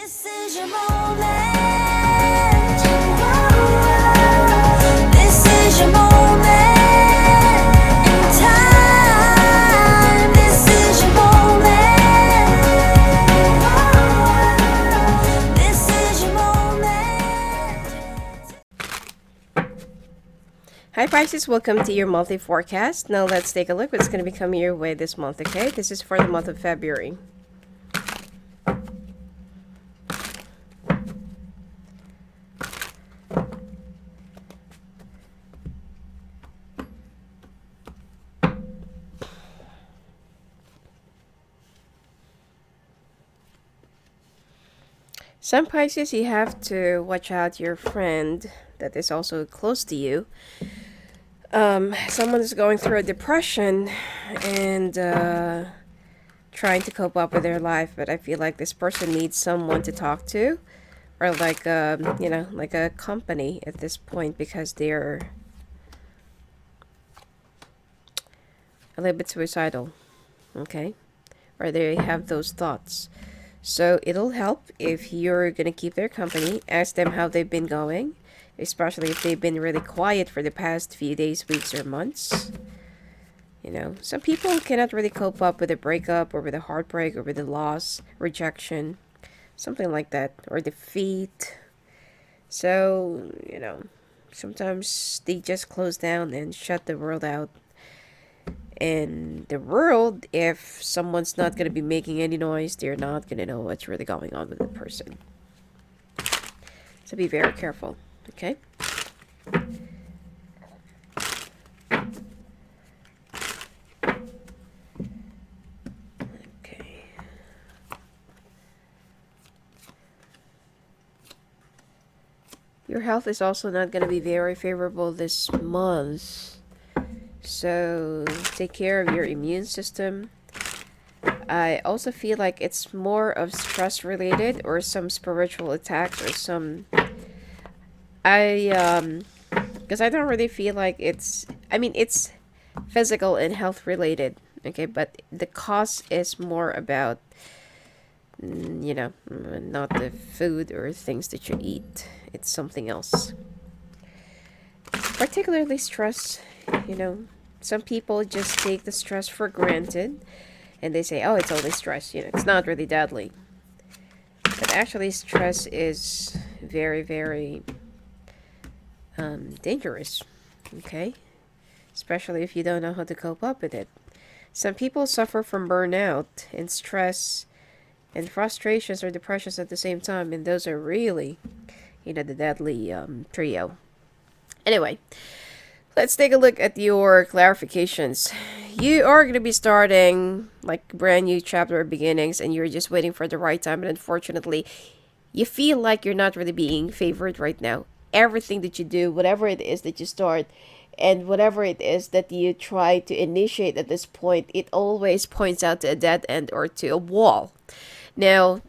This is your moment. This is your moment in time. This is your moment. This is your moment. Hi Pisces, welcome to your monthly forecast. Now let's take a look what's going to be coming your way this month, okay? This is for the month of February. Some Pisces, you have to watch out your friend that is also close to you. Someone is going through a depression and trying to cope up with their life, but I feel like this person needs someone to talk to, or like like a company at this point, because they're a little bit suicidal, okay, or they have those thoughts. So it'll help if you're gonna keep their company, ask them how they've been going, especially if they've been really quiet for the past few days, weeks, or months. You know, some people cannot really cope up with a breakup or with a heartbreak or with a loss, rejection, something like that, or defeat. So, sometimes they just close down and shut the world out. And the world, if someone's not going to be making any noise, they're not going to know what's really going on with the person. So be very careful, okay? Okay. Your health is also not going to be very favorable this month. So take care of your immune system. I also feel like it's more of stress related or some spiritual attacks or some because I don't really feel like it's physical and health related, okay, but the cause is more about not the food or things that you eat. It's something else. Particularly stress, some people just take the stress for granted and they say, oh, it's only stress, it's not really deadly. But actually, stress is very, very dangerous, okay? Especially if you don't know how to cope up with it. Some people suffer from burnout and stress and frustrations or depressions at the same time, and those are really, the deadly trio. Anyway, let's take a look at your clarifications. You are going to be starting like brand new chapter of beginnings, and you're just waiting for the right time. And unfortunately, you feel like you're not really being favored right now. Everything that you do, whatever it is that you start, and whatever it is that you try to initiate at this point, it always points out to a dead end or to a wall. Now,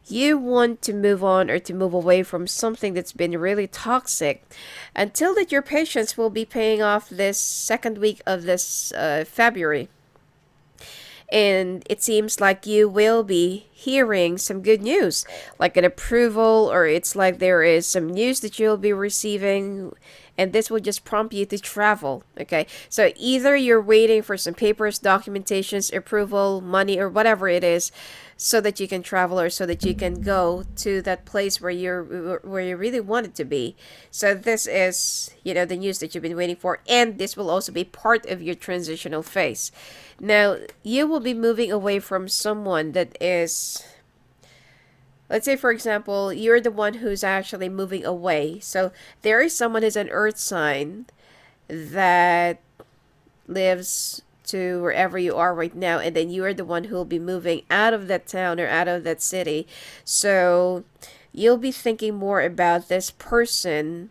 you want to move on or to move away from something that's been really toxic until that your patience will be paying off this second week of this February. And it seems like you will be hearing some good news, like an approval, or it's like there is some news that you'll be receiving, and this will just prompt you to travel, okay? So either you're waiting for some papers, documentations, approval, money, or whatever it is, so that you can travel or so that you can go to that place where you really wanted to be. So this is, the news that you've been waiting for, and this will also be part of your transitional phase. Now, you will be moving away from someone that is, let's say, for example, you're the one who's actually moving away. So there is someone who's an earth sign that lives to wherever you are right now, and then you are the one who will be moving out of that town or out of that city. So you'll be thinking more about this person,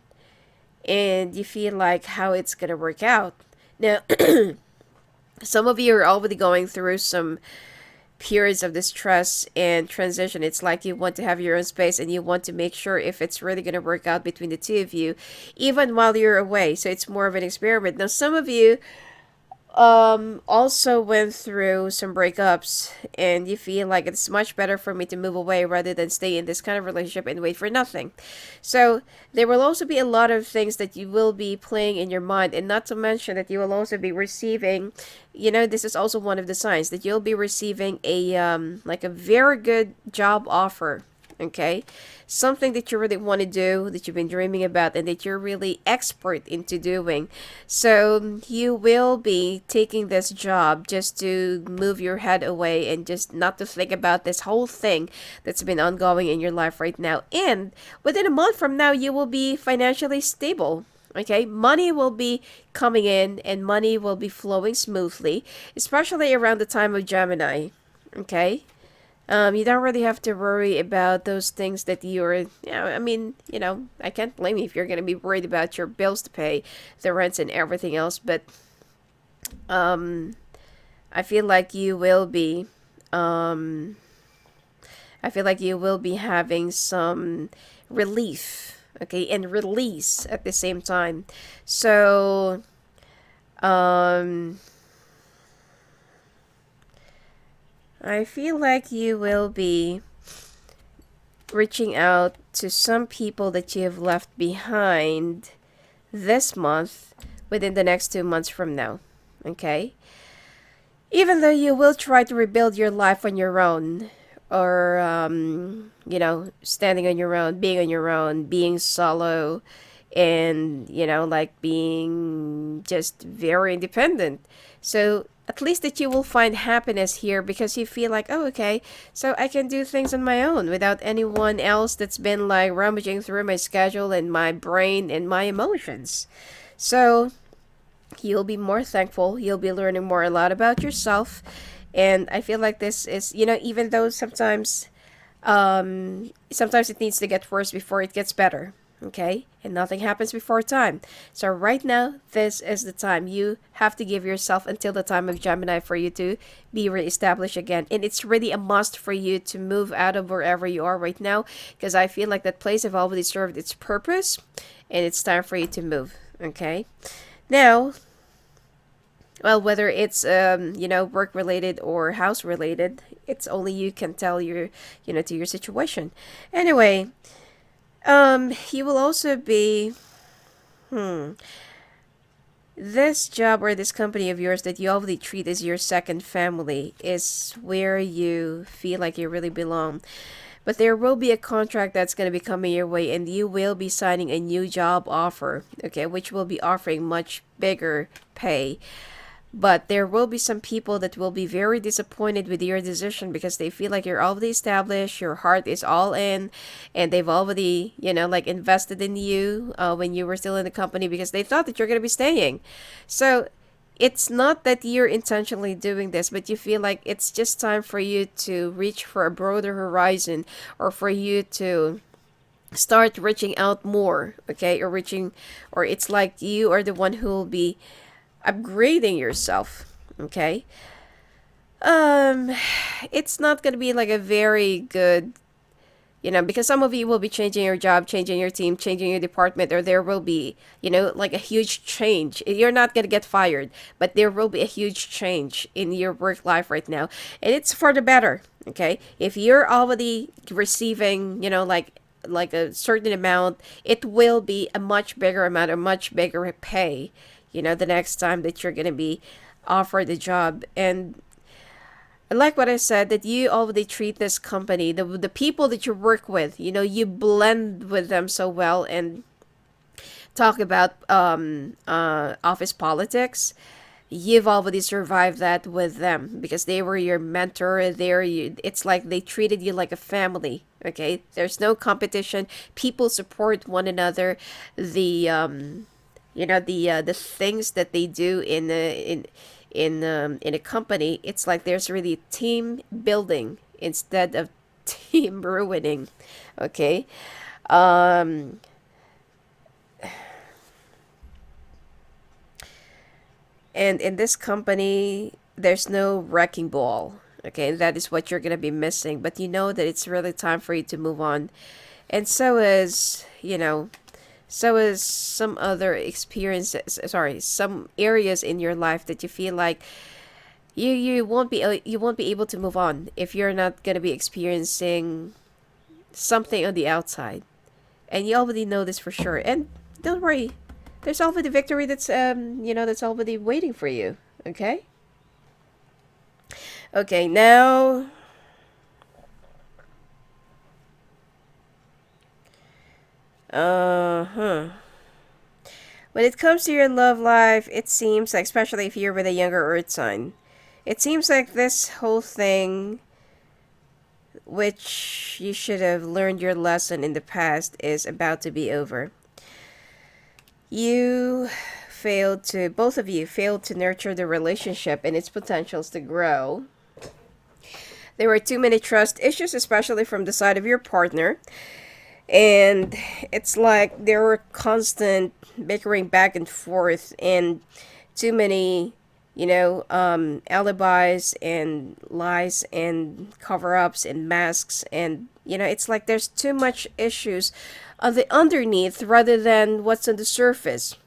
and you feel like how it's gonna work out. Now, some of you are already going through some periods of distress and transition. It's like you want to have your own space and you want to make sure if it's really going to work out between the two of you, even while you're away. So it's more of an experiment. Now, some of you also went through some breakups, and you feel like it's much better for me to move away rather than stay in this kind of relationship and wait for nothing. So there will also be a lot of things that you will be playing in your mind, and not to mention that you will also be receiving, this is also one of the signs that you'll be receiving a like a very good job offer. Okay, something that you really want to do, that you've been dreaming about, and that you're really expert into doing. So you will be taking this job just to move your head away and just not to think about this whole thing that's been ongoing in your life right now. And within a month from now, you will be financially stable. Okay, money will be coming in and money will be flowing smoothly, especially around the time of Gemini. Okay, you don't really have to worry about those things that you're, I mean, I can't blame you if you're going to be worried about your bills to pay, the rents and everything else, but um, I feel like you will be, um, I feel like you will be having some relief, okay, and release at the same time. So, um, I feel like you will be reaching out to some people that you have left behind this month within the next 2 months from now. Okay? Even though you will try to rebuild your life on your own, or, standing on your own, being on your own, being solo, and, like being just very independent. So at least that you will find happiness here because you feel like, oh, okay, so I can do things on my own without anyone else that's been like rummaging through my schedule and my brain and my emotions. So you'll be more thankful. You'll be learning more a lot about yourself. And I feel like this is, even though sometimes it needs to get worse before it gets better. Okay? And nothing happens before time. So right now, this is the time. You have to give yourself until the time of Gemini for you to be reestablished again. And it's really a must for you to move out of wherever you are right now. Because I feel like that place have already served its purpose. And it's time for you to move. Okay? Now, well, whether it's work related or house related, it's only you can tell to your situation. Anyway, you will also be this job or this company of yours that you already treat as your second family is where you feel like you really belong. But there will be a contract that's going to be coming your way, and you will be signing a new job offer, okay, which will be offering much bigger pay. But there will be some people that will be very disappointed with your decision because they feel like you're already established, your heart is all in, and they've already, like invested in you when you were still in the company because they thought that you're going to be staying. So it's not that you're intentionally doing this, but you feel like it's just time for you to reach for a broader horizon or for you to start reaching out more, okay? Or it's like you are the one who will be upgrading yourself, okay? It's not gonna be like a very good, because some of you will be changing your job, changing your team, changing your department, or there will be, like a huge change. You're not gonna get fired, but there will be a huge change in your work life right now, and it's for the better, okay? If you're already receiving, like a certain amount, it will be a much bigger amount, a much bigger pay, the next time that you're going to be offered a job. And I like what I said, that you already treat this company, the people that you work with, you blend with them so well and talk about office politics. You've already survived that with them because they were your mentor. It's like they treated you like a family. Okay, there's no competition. People support one another. The things that they do in a company, it's like there's really team building instead of team ruining. Okay, um, and in this company, there's no wrecking ball. Okay, that is what you're gonna be missing. But you know that it's really time for you to move on, and so is so is some other experiences, sorry, some areas in your life that you feel like you won't be able to move on if you're not going to be experiencing something on the outside. And you already know this for sure. And don't worry, there's already victory that's that's already waiting for you. Okay? Okay, now uh-huh. When it comes to your love life, it seems like, especially if you're with a younger earth sign, it seems like this whole thing, which you should have learned your lesson in the past, is about to be over. You failed to, both of you failed to nurture the relationship and its potentials to grow. There were too many trust issues, especially from the side of your partner. And it's like there were constant bickering back and forth, and too many, alibis and lies and cover-ups and masks, and it's like there's too much issues on the underneath rather than what's on the surface,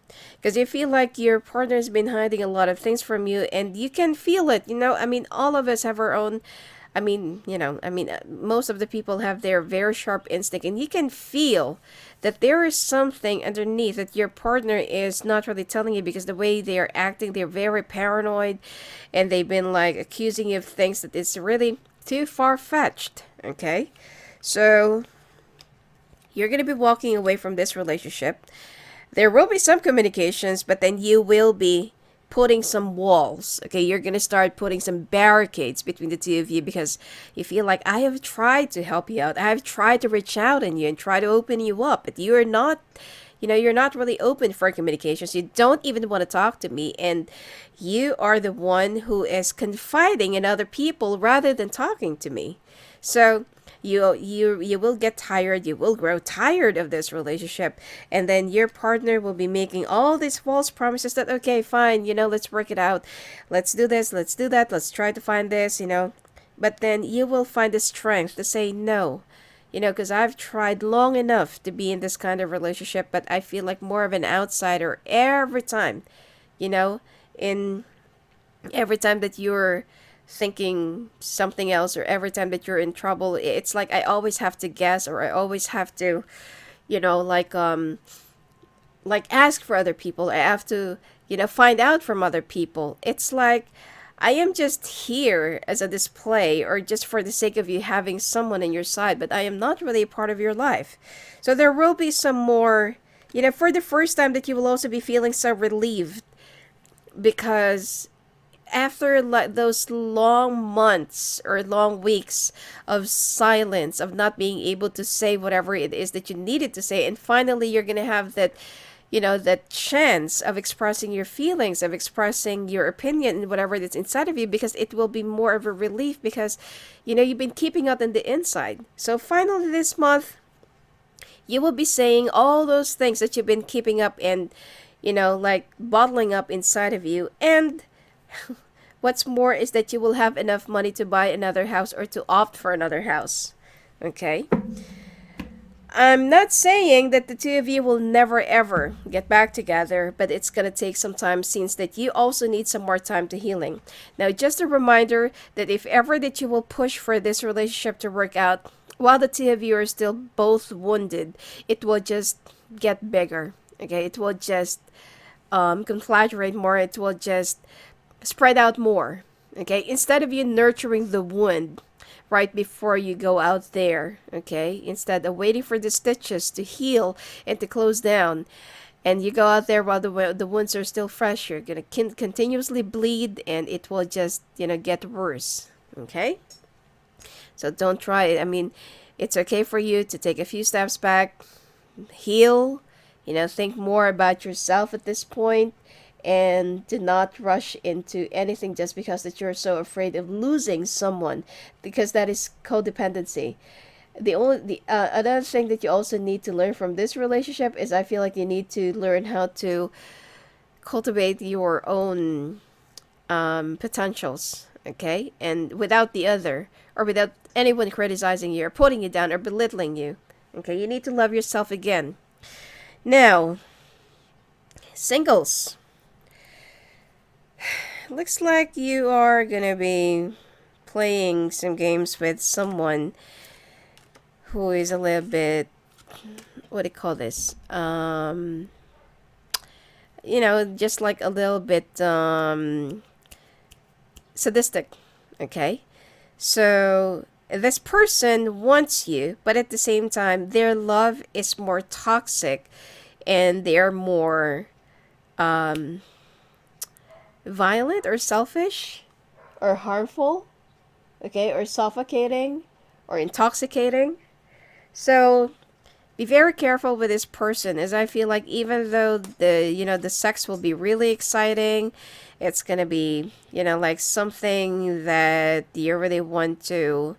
because you feel like your partner's been hiding a lot of things from you, and you can feel it. I mean, all of us have our own, most of the people have their very sharp instinct, and you can feel that there is something underneath that your partner is not really telling you, because the way they are acting, they're very paranoid, and they've been like accusing you of things that is really too far-fetched. Okay? So, you're going to be walking away from this relationship. There will be some communications, but then you will be putting some walls. Okay, you're gonna start putting some barricades between the two of you, because you feel like, I have tried to help you out, I have tried to reach out on you and try to open you up, but you're not, you're not really open for communications. You don't even want to talk to me, and you are the one who is confiding in other people rather than talking to me. So you will get tired, you will grow tired of this relationship, and then your partner will be making all these false promises that, okay, fine, let's work it out, let's do this, let's do that, let's try to find this, but then you will find the strength to say no, because I've tried long enough to be in this kind of relationship, but I feel like more of an outsider every time, in every time that you're thinking something else, or every time that you're in trouble, it's like I always have to guess, or I always have to, like ask for other people. I have to, find out from other people. It's like I am just here as a display, or just for the sake of you having someone in your side, but I am not really a part of your life. So there will be some more, for the first time, that you will also be feeling so relieved, because after those long months or long weeks of silence, of not being able to say whatever it is that you needed to say, and finally you're gonna have that, that chance of expressing your feelings, of expressing your opinion, whatever that's inside of you, because it will be more of a relief, because you've been keeping out on the inside. So finally this month, you will be saying all those things that you've been keeping up and like bottling up inside of you. And what's more is that you will have enough money to buy another house, or to opt for another house. Okay? I'm not saying that the two of you will never ever get back together, but it's gonna take some time, since that you also need some more time to healing. Now, just a reminder that if ever that you will push for this relationship to work out, while the two of you are still both wounded, it will just get bigger. Okay? It will just conflagrate more. It will just spread out more. Okay? Instead of you nurturing the wound right before you go out there, okay, instead of waiting for the stitches to heal and to close down, and you go out there while the wounds are still fresh, you're gonna continuously bleed, and it will just get worse. Okay, so don't try it. I mean, it's okay for you to take a few steps back, heal, think more about yourself at this point, and do not rush into anything just because that you're so afraid of losing someone, because that is codependency. The another thing that you also need to learn from this relationship is, I feel like you need to learn how to cultivate your own potentials, okay, and without the other, or without anyone criticizing you or putting you down or belittling you. Okay, you need to love yourself again. Now, singles. Looks like you are gonna be playing some games with someone who is a little bit, what do you call this? Just like a little bit sadistic. Okay? So this person wants you, but at the same time, their love is more toxic and they're more violent or selfish or harmful, okay, or suffocating or intoxicating. So be very careful with this person, as I feel like even though the sex will be really exciting, it's gonna be like something that you really want to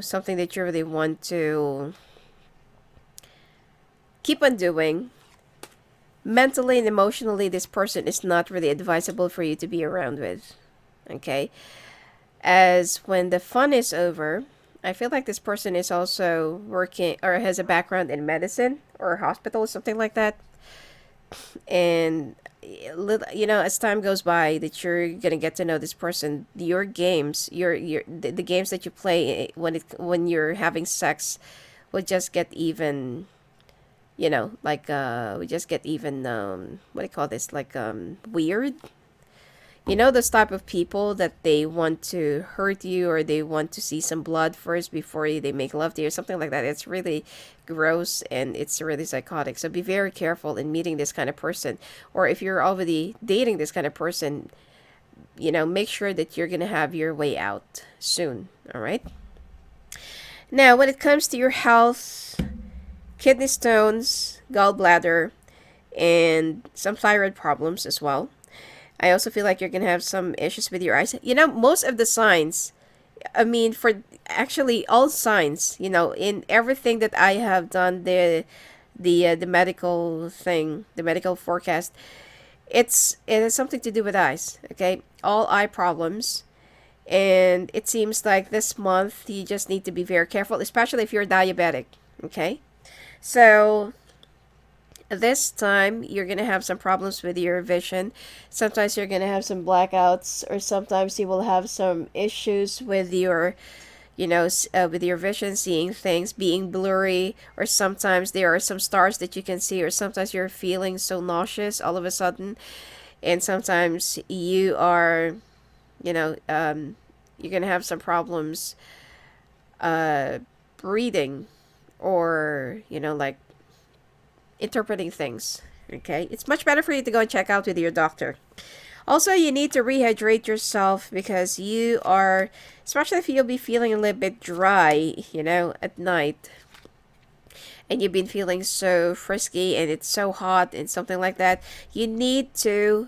something that you really want to keep on doing. Mentally and emotionally, this person is not really advisable for you to be around with. Okay, as when the fun is over, I feel like this person is also working or has a background in medicine or hospital or something like that. And as time goes by, that you're gonna get to know this person. Your games, the games that you play when you're having sex, will just get even. We just get even. What do you call this? Like weird. Those type of people that they want to hurt you or they want to see some blood first before they make love to you or something like that. It's really gross and it's really psychotic. So be very careful in meeting this kind of person. Or if you're already dating this kind of person, make sure that you're going to have your way out soon. All right. Now, when it comes to your health, kidney stones, gallbladder, and some thyroid problems as well. I also feel like you're gonna have some issues with your eyes. Most of the signs, I mean, for actually all signs, in everything that I have done, the medical thing, the medical forecast, it has something to do with eyes. Okay, all eye problems, and it seems like this month you just need to be very careful, especially if you're diabetic. Okay, so this time you're going to have some problems with your vision. Sometimes you're going to have some blackouts, or sometimes you will have some issues with your with your vision, seeing things being blurry, or sometimes there are some stars that you can see, or sometimes you're feeling so nauseous all of a sudden, and sometimes you are you're going to have some problems breathing, or like interpreting things. Okay, it's much better for you to go and check out with your doctor. Also, you need to rehydrate yourself because you are, especially if you'll be feeling a little bit dry, at night, and you've been feeling so frisky and it's so hot and something like that, you need to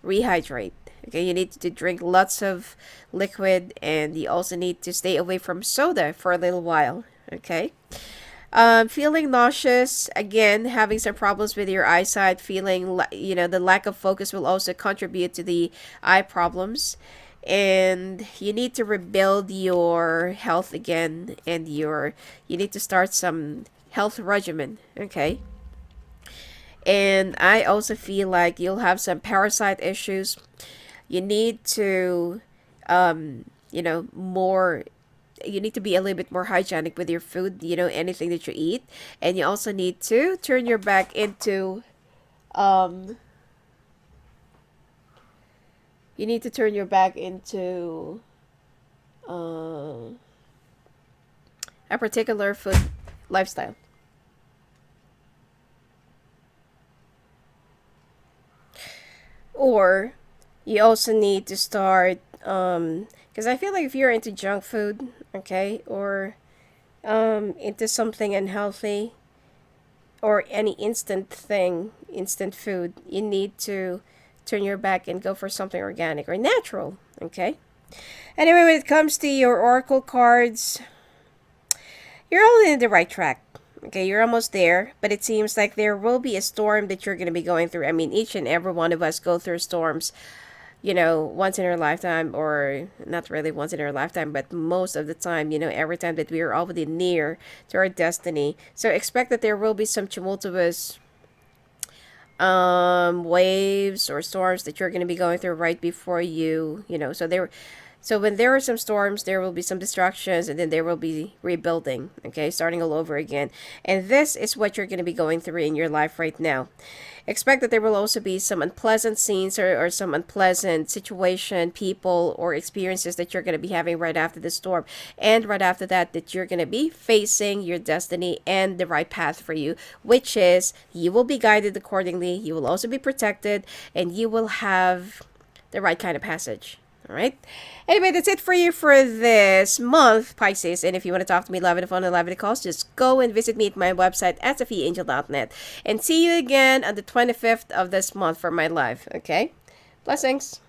rehydrate. Okay, you need to drink lots of liquid, and you also need to stay away from soda for a little while. Okay. Feeling nauseous, again, having some problems with your eyesight, feeling, the lack of focus will also contribute to the eye problems. And you need to rebuild your health again, and you need to start some health regimen, okay? And I also feel like you'll have some parasite issues. You need to, more you need to be a little bit more hygienic with your food, anything that you eat. And you also need to turn your back into um you need to turn your back into uh, a particular food lifestyle. Or you also need to start because I feel like if you're into junk food, okay, or into something unhealthy, or any instant food, you need to turn your back and go for something organic or natural, okay? Anyway, when it comes to your oracle cards, you're all in the right track. Okay, you're almost there, but it seems like there will be a storm that you're going to be going through. I mean, each and every one of us go through storms, once in our lifetime, or not really once in our lifetime, but most of the time, every time that we are already near to our destiny. So expect that there will be some tumultuous, waves or storms that you're going to be going through right before so when there are some storms, there will be some distractions, and then there will be rebuilding, okay, starting all over again. And this is what you're going to be going through in your life right now. Expect that there will also be some unpleasant scenes or some unpleasant situation, people, or experiences that you're going to be having right after the storm. And right after that you're going to be facing your destiny and the right path for you, which is you will be guided accordingly, you will also be protected, and you will have the right kind of passage. All right. Anyway, that's it for you for this month, Pisces. And if you want to talk to me live on the phone and live in the calls, just go and visit me at my website at sophiaangel.net. And see you again on the 25th of this month for my live. Okay? Blessings.